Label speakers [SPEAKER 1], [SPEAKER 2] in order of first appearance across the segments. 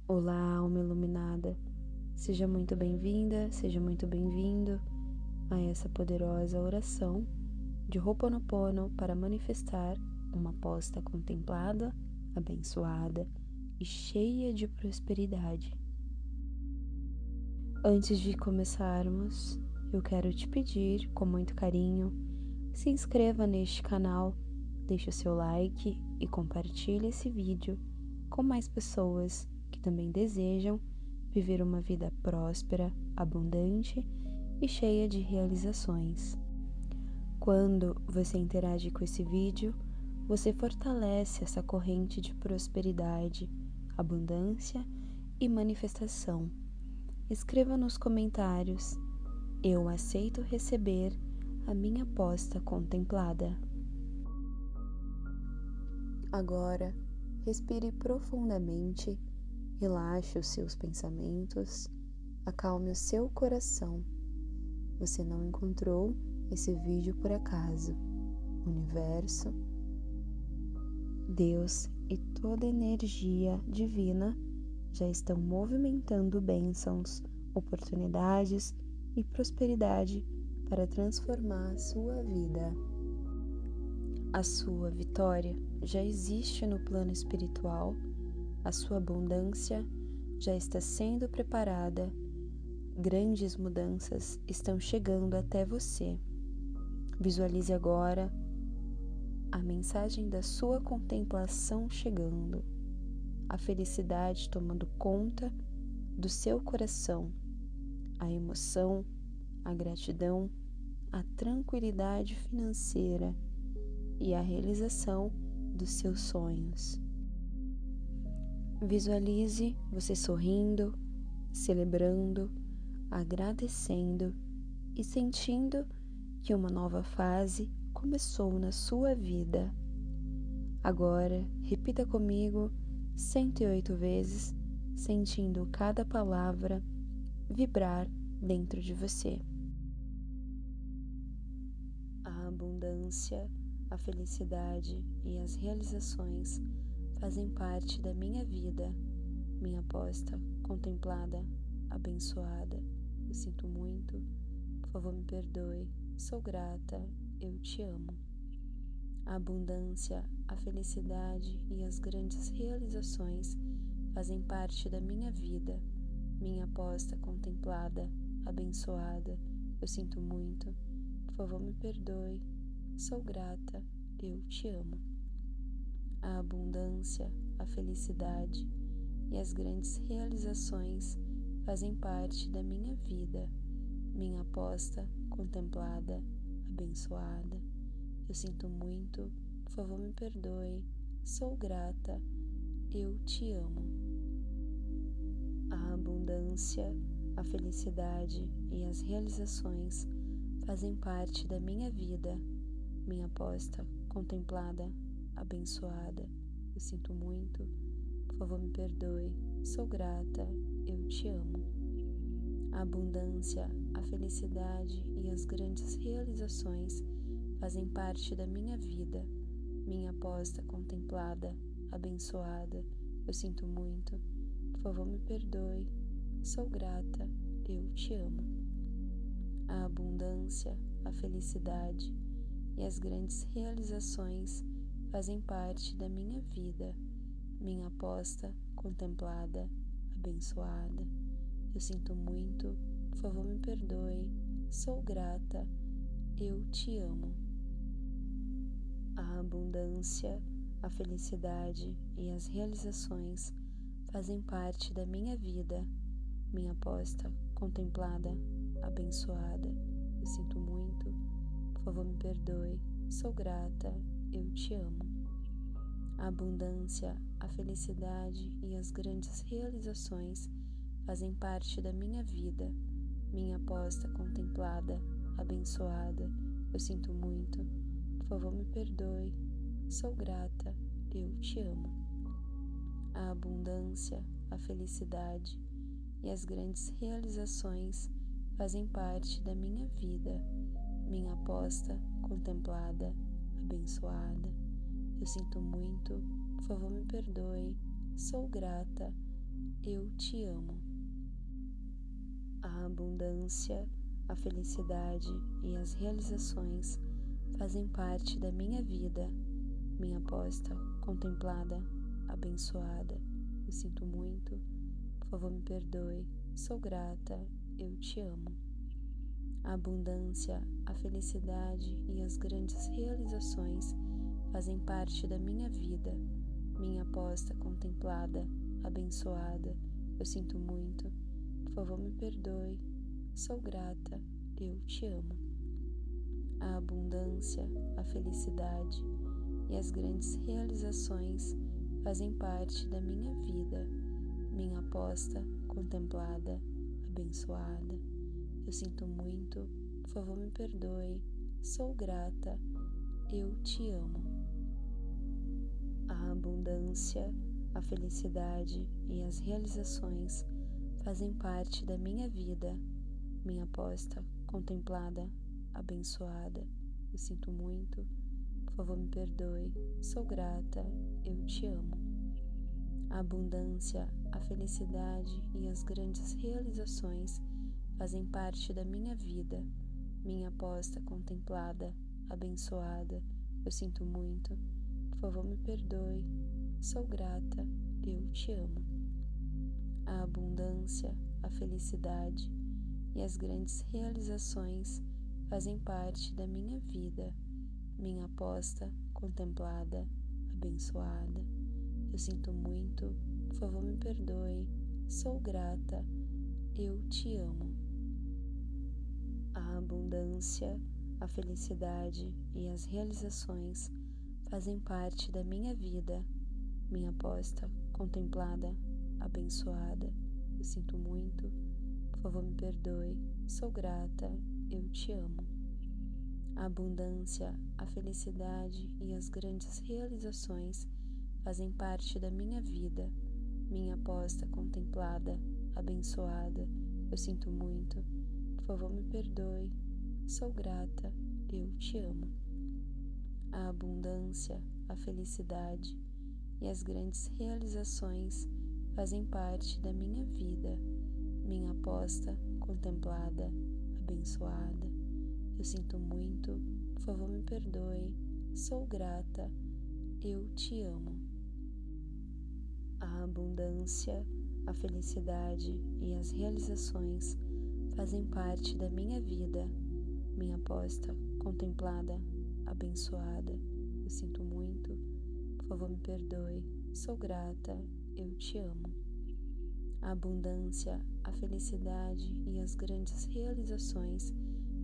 [SPEAKER 1] Olá, alma iluminada. Seja muito bem-vinda, seja muito bem-vindo a essa poderosa oração de Ho'oponopono para manifestar uma posta contemplada, abençoada e cheia de prosperidade. Antes de começarmos, eu quero te pedir, com muito carinho, se inscreva neste canal, deixe o seu like e compartilhe esse vídeo com mais pessoas que também desejam viver uma vida próspera, abundante e cheia de realizações. Quando você interage com esse vídeo, você fortalece essa corrente de prosperidade, abundância e manifestação. Escreva nos comentários: eu aceito receber a minha posta contemplada. Agora, respire profundamente, relaxe os seus pensamentos, acalme o seu coração. Você não encontrou esse vídeo por acaso. O universo, Deus e toda energia divina já estão movimentando bênçãos, oportunidades e prosperidade para transformar a sua vida. A sua vitória já existe no plano espiritual, a sua abundância já está sendo preparada, grandes mudanças estão chegando até você. Visualize agora a mensagem da sua contemplação chegando, a felicidade tomando conta do seu coração, a emoção, a gratidão, a tranquilidade financeira e a realização dos seus sonhos. Visualize você sorrindo, celebrando, agradecendo e sentindo que uma nova fase começou na sua vida. Agora, repita comigo 108 vezes, sentindo cada palavra vibrar dentro de você. A abundância, a felicidade e as realizações fazem parte da minha vida, minha posta contemplada, abençoada. Eu sinto muito, por favor me perdoe, sou grata, eu te amo. A abundância, a felicidade e as grandes realizações fazem parte da minha vida, minha posta contemplada, abençoada. Eu sinto muito, por favor me perdoe, sou grata, eu te amo. A abundância, a felicidade e as grandes realizações fazem parte da minha vida, minha posta contemplada, abençoada. Eu sinto muito, por favor me perdoe, sou grata, eu te amo. A abundância, a felicidade e as realizações fazem parte da minha vida, minha posta contemplada, abençoada. Eu sinto muito, por favor me perdoe, sou grata, eu te amo. A abundância, a felicidade e as grandes realizações fazem parte da minha vida, minha posta contemplada, abençoada. Eu sinto muito, por favor me perdoe, sou grata, eu te amo. A abundância, a felicidade e as grandes realizações fazem parte da minha vida, minha posta contemplada, abençoada. Eu sinto muito, por favor me perdoe, sou grata, eu te amo. A abundância, a felicidade e as realizações fazem parte da minha vida, minha posta contemplada, abençoada. Eu sinto muito, por favor me perdoe, sou grata, eu te amo. A abundância, a felicidade e as grandes realizações fazem parte da minha vida, minha posta contemplada, abençoada. Eu sinto muito, por favor me perdoe, sou grata, eu te amo. A abundância, a felicidade e as grandes realizações fazem parte da minha vida, minha posta contemplada, abençoada. Eu sinto muito, por favor me perdoe, sou grata, eu te amo. A abundância, a felicidade e as realizações fazem parte da minha vida, minha aposta contemplada, abençoada. Eu sinto muito, por favor me perdoe, sou grata, eu te amo. A abundância, a felicidade e as grandes realizações fazem parte da minha vida, minha aposta contemplada, abençoada. Eu sinto muito, por favor me perdoe, sou grata, eu te amo. A abundância, a felicidade e as grandes realizações fazem parte da minha vida, minha aposta contemplada, abençoada. Eu sinto muito, por favor me perdoe, sou grata, eu te amo. A abundância, a felicidade e as realizações fazem parte da minha vida, minha aposta contemplada, abençoada. Eu sinto muito, por favor me perdoe, sou grata, eu te amo. A abundância, a felicidade e as grandes realizações fazem parte da minha vida, minha aposta contemplada, abençoada. Eu sinto muito, por favor me perdoe, sou grata, eu te amo. A abundância, a felicidade e as grandes realizações fazem parte da minha vida, minha aposta contemplada, abençoada. Eu sinto muito, por favor me perdoe, sou grata, eu te amo. A abundância, a felicidade e as realizações fazem parte da minha vida, minha aposta contemplada, abençoada. Eu sinto muito, por favor me perdoe, sou grata, eu te amo. A abundância, a felicidade e as grandes realizações fazem parte da minha vida, minha aposta contemplada, abençoada. Eu sinto muito, por favor me perdoe, sou grata, eu te amo. A abundância, a felicidade e as grandes realizações fazem parte da minha vida, minha aposta contemplada, abençoada. Eu sinto muito, por favor me perdoe, sou grata, eu te amo. A abundância, a felicidade e as realizações fazem parte da minha vida, minha aposta contemplada, abençoada. Eu sinto muito, por favor me perdoe, sou grata, eu te amo. A abundância, a felicidade e as grandes realizações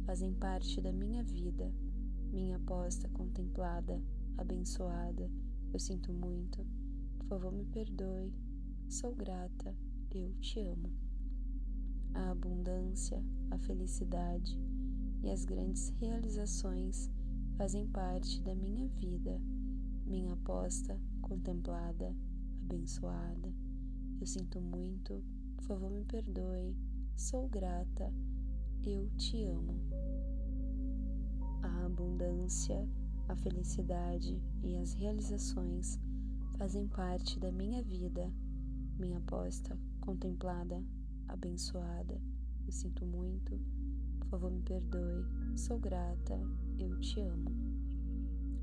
[SPEAKER 1] fazem parte da minha vida, minha aposta contemplada, abençoada. Eu sinto muito, por favor me perdoe, sou grata, eu te amo. A abundância, a felicidade e as grandes realizações fazem parte da minha vida, minha aposta contemplada, abençoada. Eu sinto muito, por favor me perdoe, sou grata, eu te amo. A abundância, a felicidade e as realizações fazem parte da minha vida, minha aposta contemplada, abençoada. Eu sinto muito, por favor me perdoe, sou grata, eu te amo.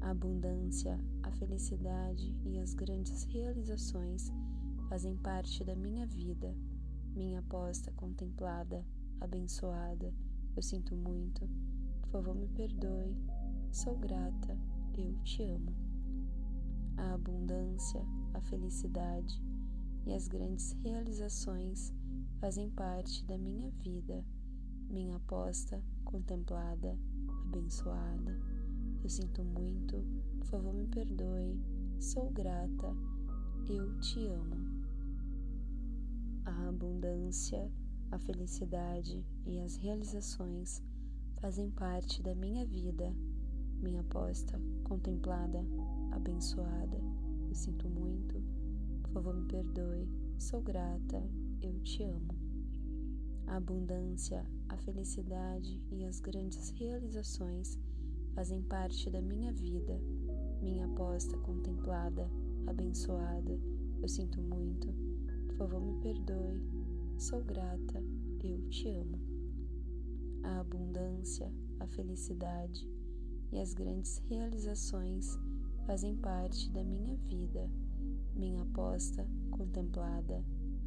[SPEAKER 1] A abundância, a felicidade e as grandes realizações fazem parte da minha vida, minha aposta contemplada, abençoada. Eu sinto muito, por favor me perdoe, sou grata, eu te amo. A abundância, a felicidade e as grandes realizações fazem parte da minha vida, minha aposta contemplada, abençoada. Eu sinto muito, por favor me perdoe, sou grata, eu te amo. A abundância, a felicidade e as realizações fazem parte da minha vida, minha aposta contemplada, abençoada. Eu sinto muito, por favor me perdoe, sou grata, eu te amo. A abundância, a felicidade e as grandes realizações fazem parte da minha vida, minha aposta contemplada, abençoada. Eu sinto muito, por favor me perdoe, sou grata, eu te amo. A abundância, a felicidade e as grandes realizações fazem parte da minha vida, minha aposta contemplada,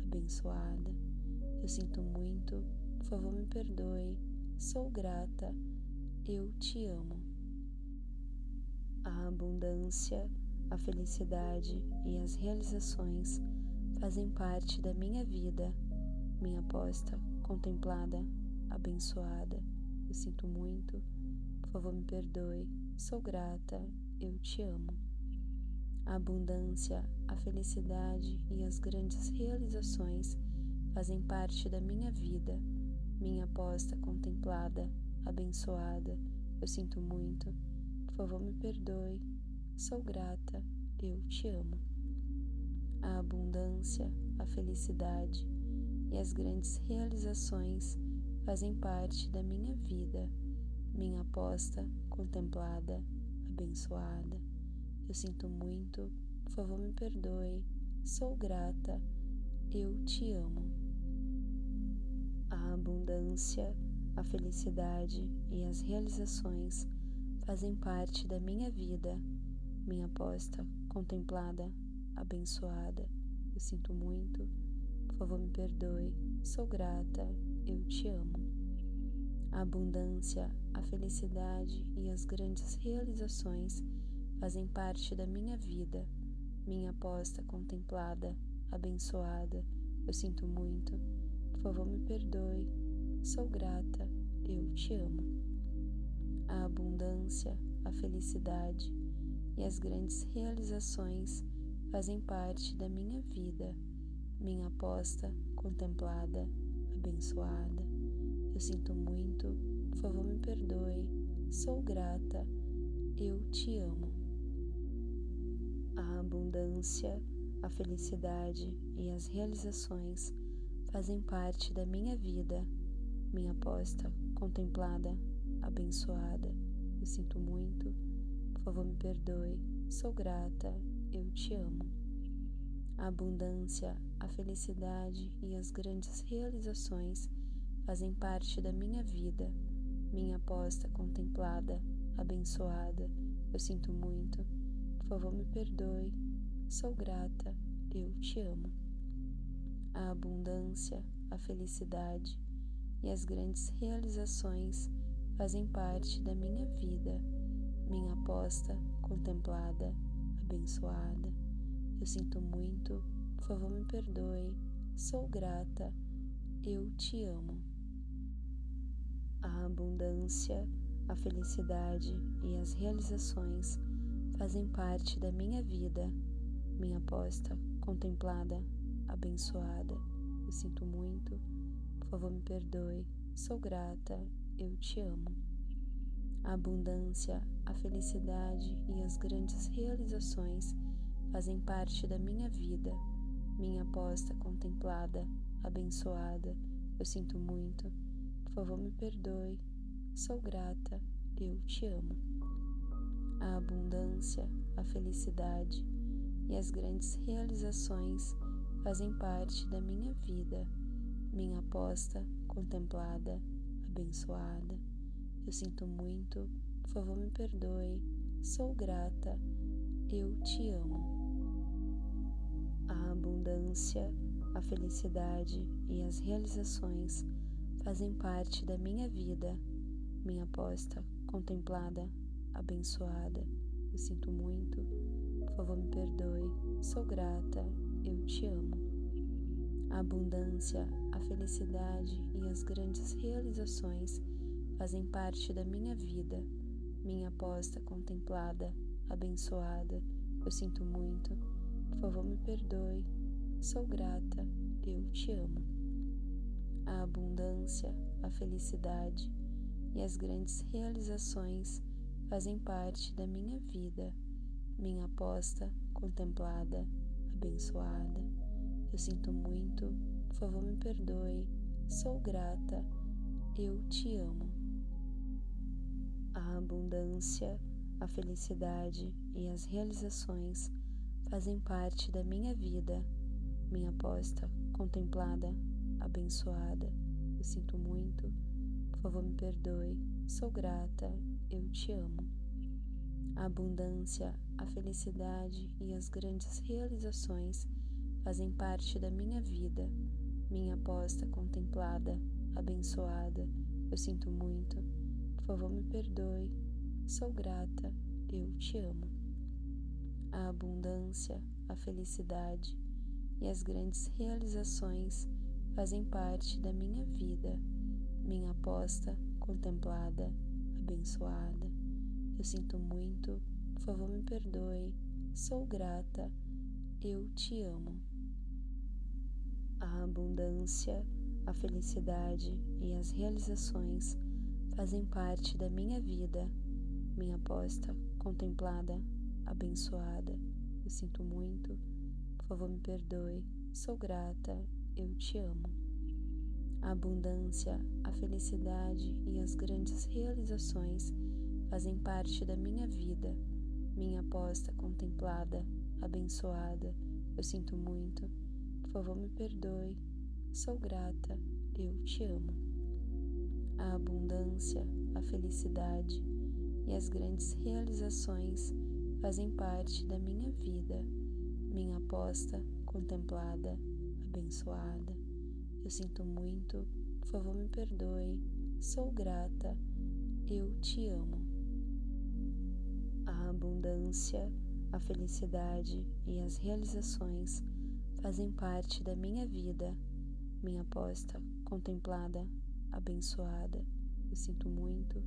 [SPEAKER 1] abençoada. Eu sinto muito, por favor me perdoe, sou grata, eu te amo. A abundância, a felicidade e as realizações fazem parte da minha vida, minha aposta contemplada, abençoada. Eu sinto muito, por favor me perdoe, sou grata, eu te amo. A abundância, a felicidade e as grandes realizações fazem parte da minha vida, minha aposta contemplada, abençoada. Eu sinto muito, por favor me perdoe, sou grata, eu te amo. A abundância, a felicidade e as grandes realizações fazem parte da minha vida, minha aposta contemplada, abençoada. Eu sinto muito, por favor me perdoe, sou grata, eu te amo. A abundância, a felicidade e as realizações fazem parte da minha vida, minha aposta contemplada, abençoada. Eu sinto muito, por favor me perdoe, sou grata, eu te amo. A abundância, a felicidade e as grandes realizações fazem parte da minha vida, minha aposta contemplada, abençoada. Eu sinto muito, por favor me perdoe, sou grata, eu te amo. A abundância, a felicidade e as grandes realizações fazem parte da minha vida, minha aposta contemplada, abençoada. Eu sinto muito, por favor me perdoe, sou grata, eu te amo. A abundância, a felicidade e as realizações fazem parte da minha vida, minha aposta contemplada, abençoada. Eu sinto muito, por favor me perdoe, sou grata, eu te amo. A abundância, a felicidade e as grandes realizações fazem parte da minha vida, minha aposta contemplada, abençoada. Eu sinto muito, por favor me perdoe, sou grata, eu te amo. A abundância, a felicidade e as grandes realizações fazem parte da minha vida, minha aposta contemplada, abençoada. Eu sinto muito, por favor me perdoe, sou grata, eu te amo. A abundância, a felicidade e as realizações fazem parte da minha vida, minha aposta contemplada, abençoada. Eu sinto muito, por favor me perdoe, sou grata, eu te amo. A abundância, a felicidade e as grandes realizações fazem parte da minha vida, minha aposta contemplada, abençoada. Eu sinto muito, por favor me perdoe, sou grata, eu te amo. A abundância, a felicidade e as grandes realizações fazem parte da minha vida, minha aposta contemplada, abençoada. Eu sinto muito, por favor me perdoe, sou grata, eu te amo. A abundância, a felicidade e as realizações fazem parte da minha vida, minha aposta contemplada, abençoada. Eu sinto muito, por favor me perdoe, sou grata, eu te amo. A abundância, a felicidade e as grandes realizações fazem parte da minha vida, minha aposta contemplada, abençoada. Eu sinto muito, por favor me perdoe, sou grata, eu te amo. A abundância, a felicidade e as grandes realizações fazem parte da minha vida, minha aposta contemplada, abençoada. Eu sinto muito, por favor me perdoe, sou grata, eu te amo. A abundância, a felicidade e as realizações fazem parte da minha vida, minha aposta contemplada, abençoada. Eu sinto muito, por favor me perdoe, sou grata, eu te amo. A abundância, a felicidade e as grandes realizações fazem parte da minha vida, minha aposta contemplada, abençoada. Eu sinto muito, por favor me perdoe, sou grata, eu te amo. A abundância, a felicidade e as grandes realizações fazem parte da minha vida, minha aposta contemplada, abençoada. Eu sinto muito, por favor me perdoe, sou grata, eu te amo. A abundância, a felicidade e as realizações fazem parte da minha vida, minha aposta contemplada, abençoada. Eu sinto muito, por favor me perdoe, sou grata, eu te amo. A abundância, a felicidade e as grandes realizações fazem parte da minha vida, minha aposta contemplada, abençoada. Eu sinto muito, por favor me perdoe, sou grata, eu te amo. A abundância, a felicidade e as grandes realizações fazem parte da minha vida, minha aposta contemplada, abençoada. Eu sinto muito, por favor me perdoe, sou grata, eu te amo. A abundância, a felicidade e as realizações fazem parte da minha vida, minha aposta contemplada, abençoada. Eu sinto muito,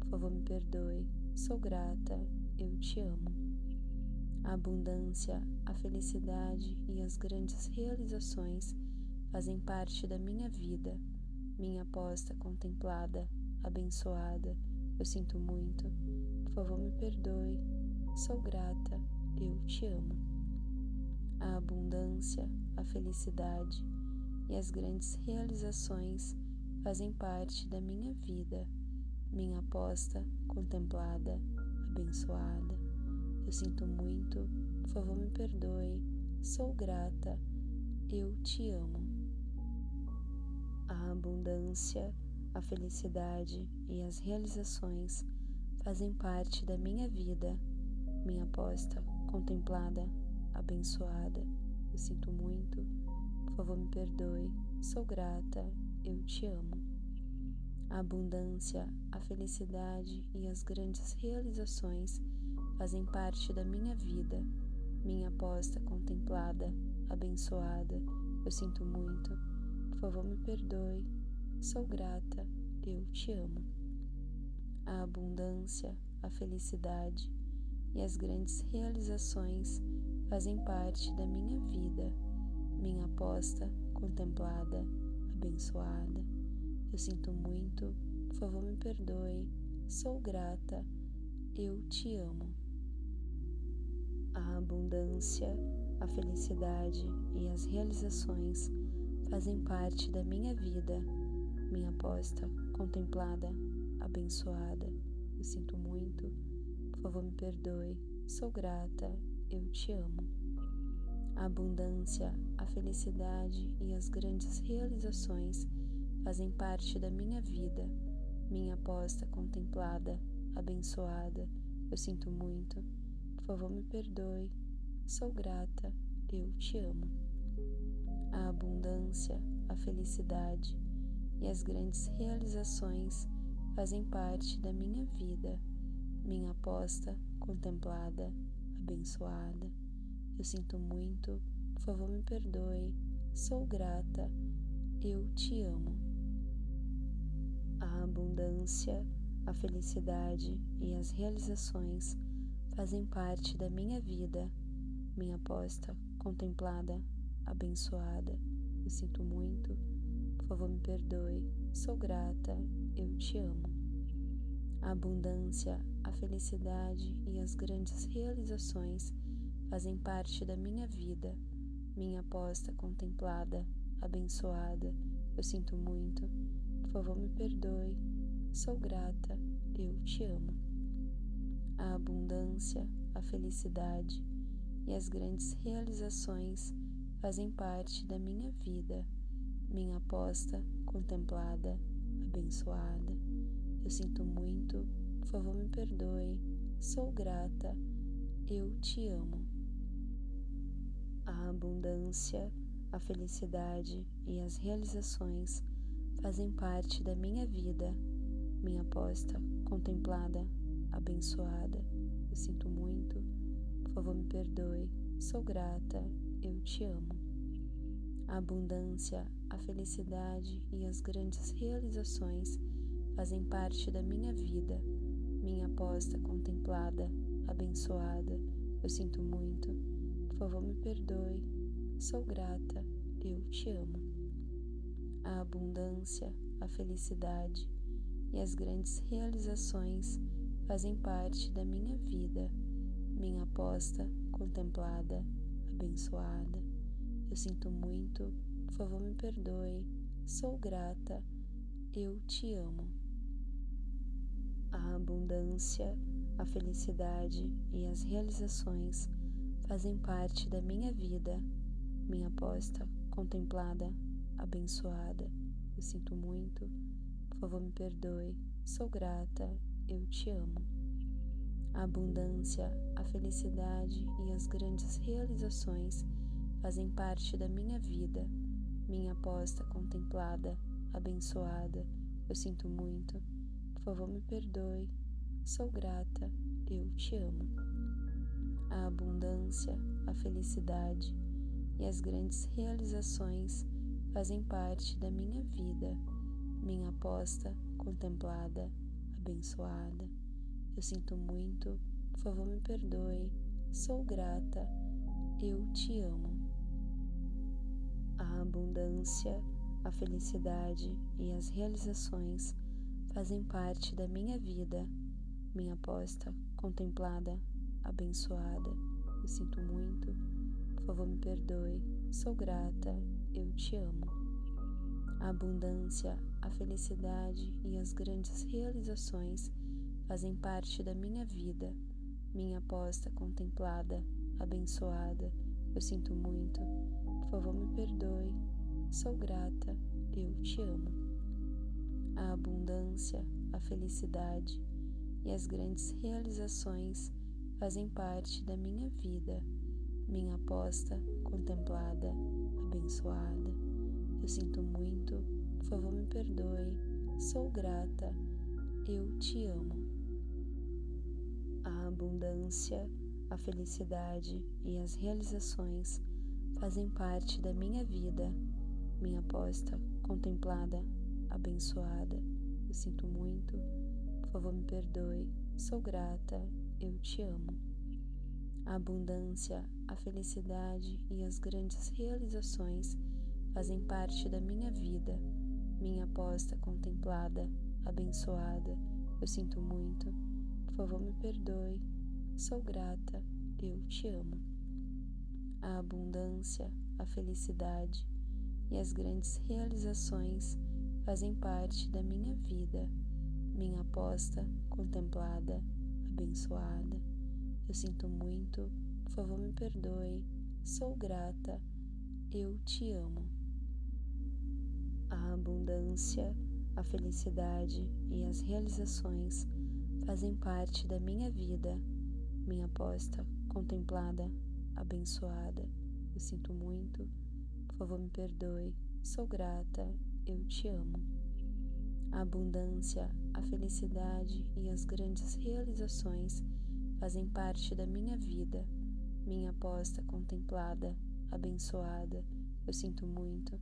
[SPEAKER 1] por favor me perdoe, sou grata, eu te amo. A abundância, a felicidade e as grandes realizações fazem parte da minha vida, minha aposta contemplada, abençoada. Eu sinto muito, por favor me perdoe, sou grata, eu te amo. A abundância, a felicidade e as grandes realizações fazem parte da minha vida, minha aposta contemplada, abençoada. Eu sinto muito, por favor me perdoe, sou grata, eu te amo. A abundância, a felicidade e as realizações fazem parte da minha vida, minha aposta contemplada, abençoada. Eu sinto muito, por favor me perdoe, sou grata, eu te amo. A abundância, a felicidade e as grandes realizações fazem parte da minha vida, minha aposta contemplada, abençoada. Eu sinto muito, por favor me perdoe, sou grata, eu te amo. A abundância, a felicidade e as grandes realizações fazem parte da minha vida, minha aposta contemplada, abençoada. Eu sinto muito, por favor me perdoe, sou grata, eu te amo. A abundância, a felicidade e as realizações fazem parte da minha vida, minha aposta contemplada, abençoada. Eu sinto muito, por favor me perdoe, sou grata, eu te amo. A abundância, a felicidade e as grandes realizações fazem parte da minha vida, minha aposta contemplada, abençoada. Eu sinto muito, por favor me perdoe, sou grata, eu te amo. A abundância, a felicidade e as grandes realizações fazem parte da minha vida, minha aposta contemplada, abençoada. Eu sinto muito, por favor me perdoe, sou grata, eu te amo. A abundância, a felicidade e as realizações fazem parte da minha vida, minha aposta contemplada, abençoada. Eu sinto muito, por favor me perdoe, sou grata, eu te amo. A abundância, a felicidade e as grandes realizações fazem parte da minha vida, minha aposta contemplada, abençoada. Eu sinto muito, por favor me perdoe, sou grata, eu te amo. A abundância, a felicidade e as grandes realizações fazem parte da minha vida, minha aposta contemplada, abençoada. Eu sinto muito, por favor me perdoe, sou grata, eu te amo. A abundância, a felicidade e as realizações fazem parte da minha vida, minha aposta contemplada, abençoada. Eu sinto muito, por favor me perdoe, sou grata, eu te amo. A abundância, a felicidade e as grandes realizações fazem parte da minha vida, minha aposta contemplada, abençoada. Eu sinto muito, por favor me perdoe, sou grata, eu te amo. A abundância, a felicidade e as grandes realizações fazem parte da minha vida, minha aposta contemplada, abençoada. Eu sinto muito, por favor me perdoe, sou grata, eu te amo. A abundância, a felicidade e as realizações fazem parte da minha vida, minha aposta contemplada, abençoada. Eu sinto muito, por favor me perdoe, sou grata, eu te amo. A abundância, a felicidade e as grandes realizações fazem parte da minha vida, minha aposta contemplada, abençoada. Eu sinto muito, por favor me perdoe, sou grata, eu te amo. A abundância, a felicidade e as grandes realizações fazem parte da minha vida, minha aposta contemplada, abençoada. Eu sinto muito, por favor me perdoe, sou grata, eu te amo. A abundância, a felicidade e as realizações fazem parte da minha vida, minha aposta contemplada, abençoada. Eu sinto muito, por favor me perdoe, sou grata, eu te amo. A abundância, a felicidade e as grandes realizações fazem parte da minha vida, minha aposta contemplada, abençoada. Eu sinto muito, por favor me perdoe, sou grata, eu te amo. A abundância, a felicidade e as grandes realizações fazem parte da minha vida, minha aposta contemplada, abençoada. Eu sinto muito, por favor me perdoe, sou grata, eu te amo. A abundância, a felicidade e as realizações fazem parte da minha vida, minha aposta contemplada, abençoada. Eu sinto muito, por favor me perdoe, sou grata, eu te amo. A abundância, a felicidade e as grandes realizações fazem parte da minha vida, minha aposta contemplada, abençoada. Eu sinto muito, por favor me perdoe, sou grata, eu te amo. A abundância, a felicidade e as grandes realizações fazem parte da minha vida, minha aposta contemplada, abençoada. Eu sinto muito, por favor me perdoe, sou grata, eu te amo. A abundância, a felicidade e as realizações fazem parte da minha vida, minha aposta contemplada, abençoada. Eu sinto muito, por favor me perdoe, sou grata, eu te amo. A abundância, a felicidade e as grandes realizações fazem parte da minha vida, minha aposta contemplada, abençoada. Eu sinto muito,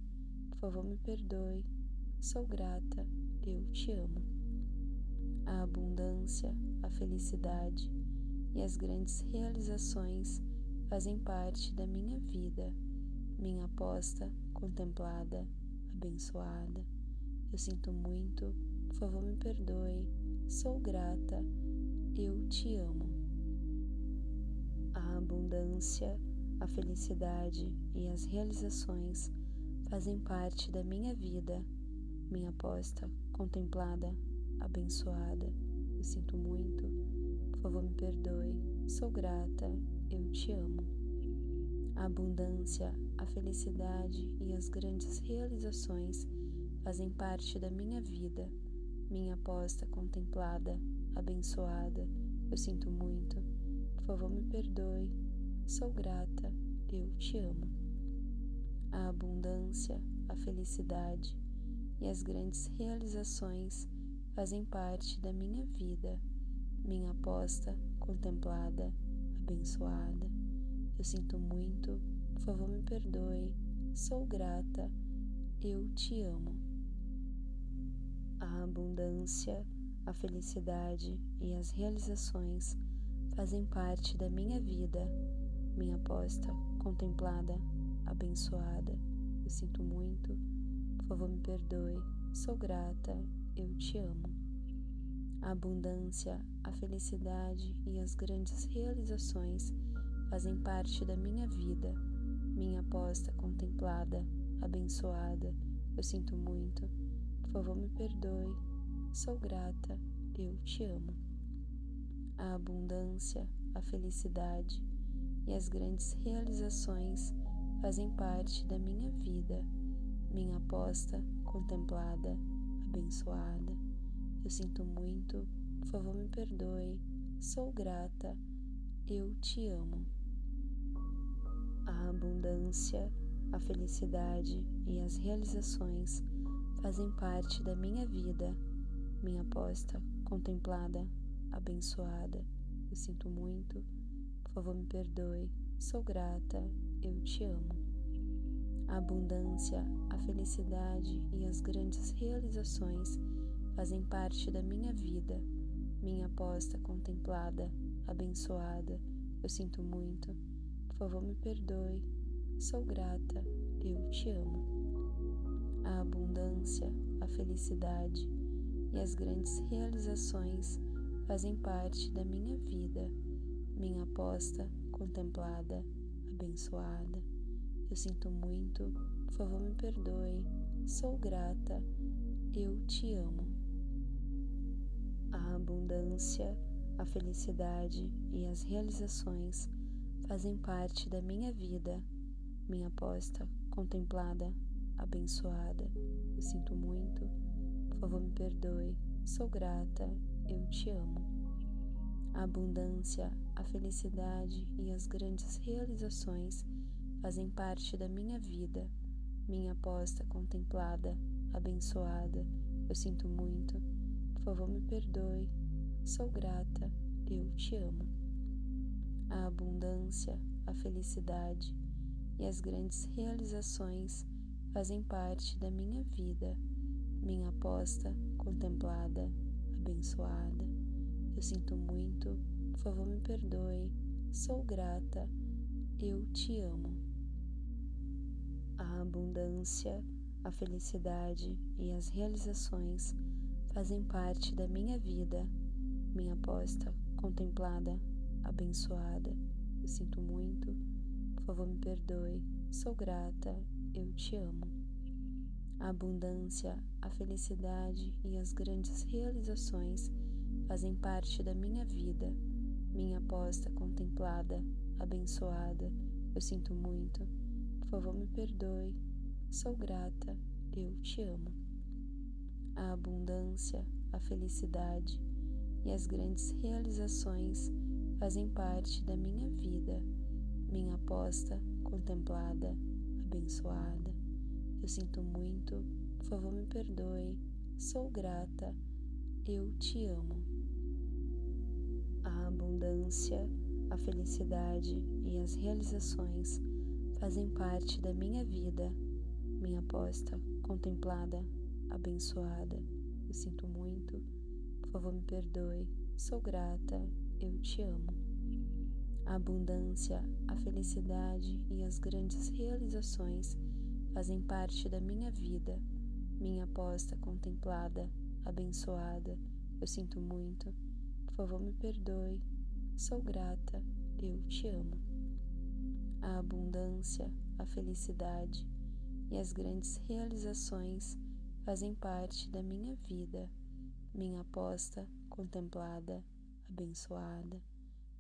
[SPEAKER 1] por favor me perdoe, sou grata, eu te amo. A abundância, a felicidade e as grandes realizações fazem parte da minha vida, minha aposta contemplada, abençoada. Eu sinto muito, por favor me perdoe, sou grata, eu te amo. A abundância, a felicidade e as realizações fazem parte da minha vida, minha aposta contemplada, abençoada. Eu sinto muito, por favor me perdoe, sou grata, eu te amo. A abundância, a felicidade e as grandes realizações fazem parte da minha vida. Minha aposta contemplada, abençoada. Eu sinto muito. Por favor, me perdoe. Sou grata. Eu te amo. A abundância, a felicidade e as grandes realizações fazem parte da minha vida. Minha aposta contemplada, abençoada. Eu sinto muito. Por favor, me perdoe. Sou grata. Eu te amo. A abundância, a felicidade e as realizações fazem parte da minha vida. Minha aposta contemplada, abençoada. Eu sinto muito. Por favor, me perdoe. Sou grata. Eu te amo. A abundância, a felicidade e as grandes realizações fazem parte da minha vida. Minha aposta contemplada, abençoada. Eu sinto muito. Por favor, me perdoe. Sou grata. Eu te amo. A abundância, a felicidade e as grandes realizações fazem parte da minha vida. Minha aposta contemplada, abençoada. Eu sinto muito. Por favor, me perdoe. Sou grata. Eu te amo. A abundância, a felicidade e as realizações fazem parte da minha vida. Minha aposta contemplada, abençoada. Eu sinto muito. Por favor, me perdoe. Sou grata. Eu te amo. A abundância, a felicidade e as grandes realizações fazem parte da minha vida. Minha aposta contemplada, abençoada. Eu sinto muito. Por favor, me perdoe. Sou grata. Eu te amo. A abundância, a felicidade e as grandes realizações fazem parte da minha vida. Minha aposta contemplada, abençoada. Eu sinto muito. Por favor, me perdoe. Sou grata. Eu te amo. A abundância, a felicidade e as realizações fazem parte da minha vida. Minha aposta contemplada, abençoada. Eu sinto muito. Por favor, me perdoe. Sou grata. Eu te amo. A abundância, a felicidade e as grandes realizações fazem parte da minha vida. Minha aposta contemplada, abençoada. Eu sinto muito. Por favor, me perdoe. Sou grata. Eu te amo. A abundância, a felicidade e as grandes realizações fazem parte da minha vida. Minha aposta contemplada, abençoada. Eu sinto muito. Por favor, me perdoe. Sou grata. Eu te amo. A abundância, a felicidade e as realizações fazem parte da minha vida. Minha aposta contemplada, abençoada. Eu sinto muito. Por favor, me perdoe. Sou grata. Eu te amo. A abundância, a felicidade e as grandes realizações fazem parte da minha vida. Minha aposta contemplada, abençoada. Eu sinto muito. Por favor, me perdoe. Sou grata. Eu te amo. A abundância, a felicidade e as grandes realizações fazem parte da minha vida. Minha aposta contemplada, abençoada. Eu sinto muito. Por favor, me perdoe. Sou grata. Eu te amo. A abundância, a felicidade e as realizações fazem parte da minha vida. Minha aposta contemplada, abençoada. Eu sinto muito. Por favor, me perdoe. Sou grata. Eu te amo. A abundância, a felicidade e as grandes realizações fazem parte da minha vida. Minha aposta contemplada, abençoada. Eu sinto muito. Por favor, me perdoe. Sou grata. Eu te amo. A abundância, a felicidade e as grandes realizações fazem parte da minha vida. Minha aposta contemplada, abençoada.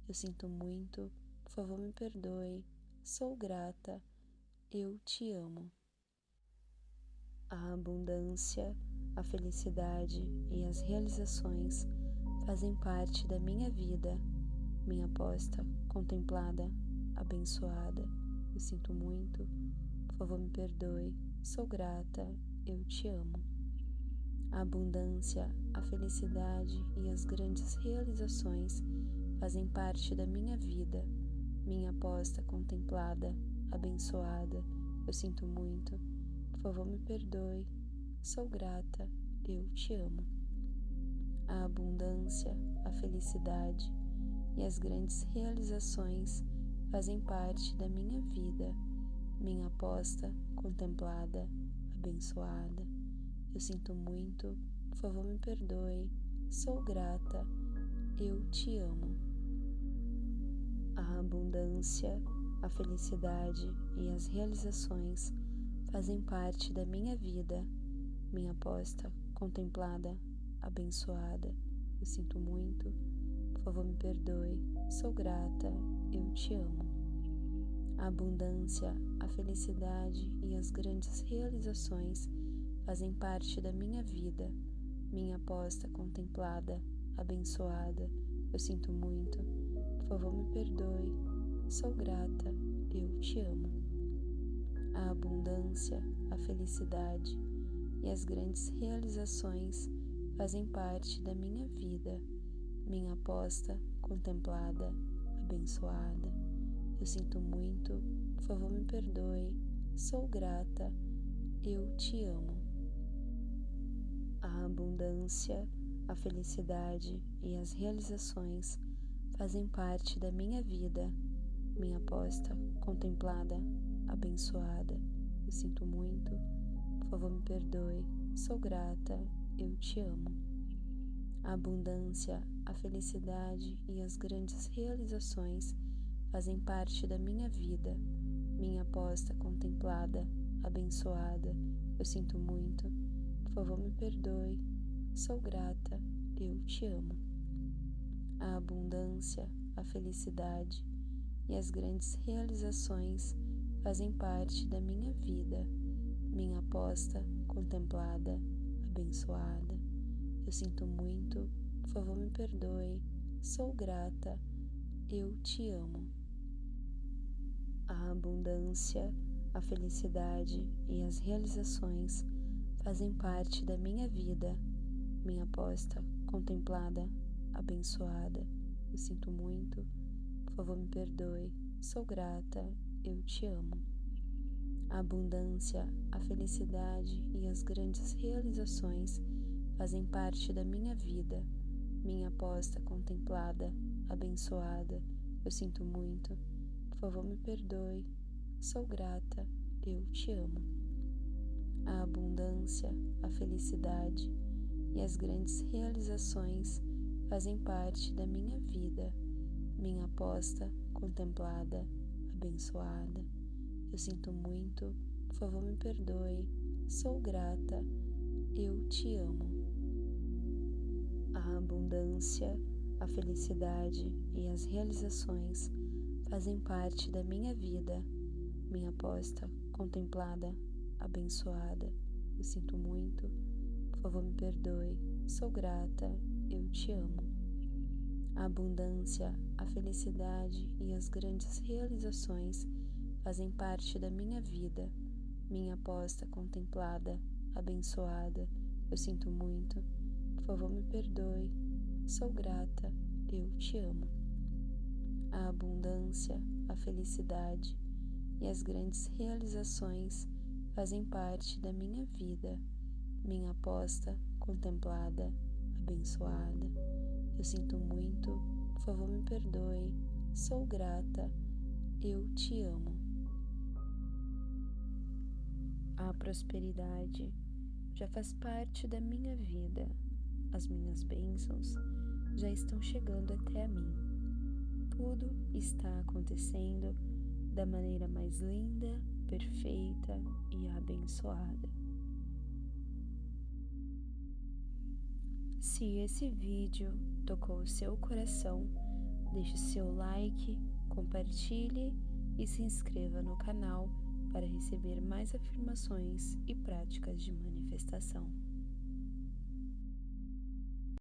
[SPEAKER 1] Eu sinto muito. Por favor, me perdoe. sou grata, eu te amo. A abundância, a felicidade e as realizações fazem parte da minha vida, minha aposta contemplada, abençoada. Eu sinto muito, por favor me perdoe, sou grata, eu te amo. A abundância, a felicidade e as grandes realizações fazem parte da minha vida, minha aposta contemplada, abençoada. Eu sinto muito, por favor me perdoe, sou grata, eu te amo. A abundância, a felicidade e as grandes realizações fazem parte da minha vida, minha aposta contemplada, abençoada. Eu sinto muito, por favor me perdoe, sou grata, eu te amo. A abundância, a felicidade e as realizações fazem parte da minha vida, minha aposta contemplada, abençoada. Eu sinto muito, por favor me perdoe, sou grata, eu te amo. A abundância, a felicidade e as grandes realizações fazem parte da minha vida, minha aposta contemplada, abençoada. Eu sinto muito, por favor me perdoe, sou grata, eu te amo. A abundância, a felicidade e as grandes realizações fazem parte da minha vida, minha aposta contemplada, abençoada. Eu sinto muito, por favor me perdoe, sou grata, eu te amo. A abundância, a felicidade e as realizações fazem parte da minha vida, minha aposta contemplada, abençoada. Eu sinto muito, por favor me perdoe, sou grata, eu te amo. A abundância, a felicidade e as grandes realizações fazem parte da minha vida, minha aposta contemplada, abençoada. Eu sinto muito, por favor me perdoe, sou grata, eu te amo. A abundância, a felicidade e as grandes realizações fazem parte da minha vida, minha aposta contemplada, abençoada. Eu sinto muito, por favor me perdoe, sou grata, eu te amo. A abundância, a felicidade e as realizações fazem parte da minha vida, minha aposta contemplada, abençoada. Eu sinto muito, por favor me perdoe, sou grata, eu te amo. A abundância, a felicidade e as grandes realizações fazem parte da minha vida, minha aposta contemplada, abençoada. Eu sinto muito, por favor me perdoe, sou grata, eu te amo. A abundância, a felicidade e as grandes realizações fazem parte da minha vida, minha aposta contemplada, abençoada. Eu sinto muito, por favor me perdoe, sou grata, eu te amo. A abundância, a felicidade e as realizações fazem parte da minha vida, minha aposta contemplada, abençoada. Eu sinto muito, por favor me perdoe, sou grata, eu te amo. A abundância, a felicidade e as grandes realizações fazem parte da minha vida, minha aposta contemplada, abençoada. Eu sinto muito, por favor me perdoe, sou grata, eu te amo. A abundância, a felicidade e as grandes realizações fazem parte da minha vida, minha aposta contemplada, abençoada. Eu sinto muito, por favor me perdoe, sou grata, eu te amo. A prosperidade já faz parte da minha vida, as minhas bênçãos já estão chegando até mim. Tudo está acontecendo da maneira mais linda, perfeita e abençoada. Se esse vídeo tocou o seu coração, deixe seu like, compartilhe e se inscreva no canal para receber mais afirmações e práticas de manifestação.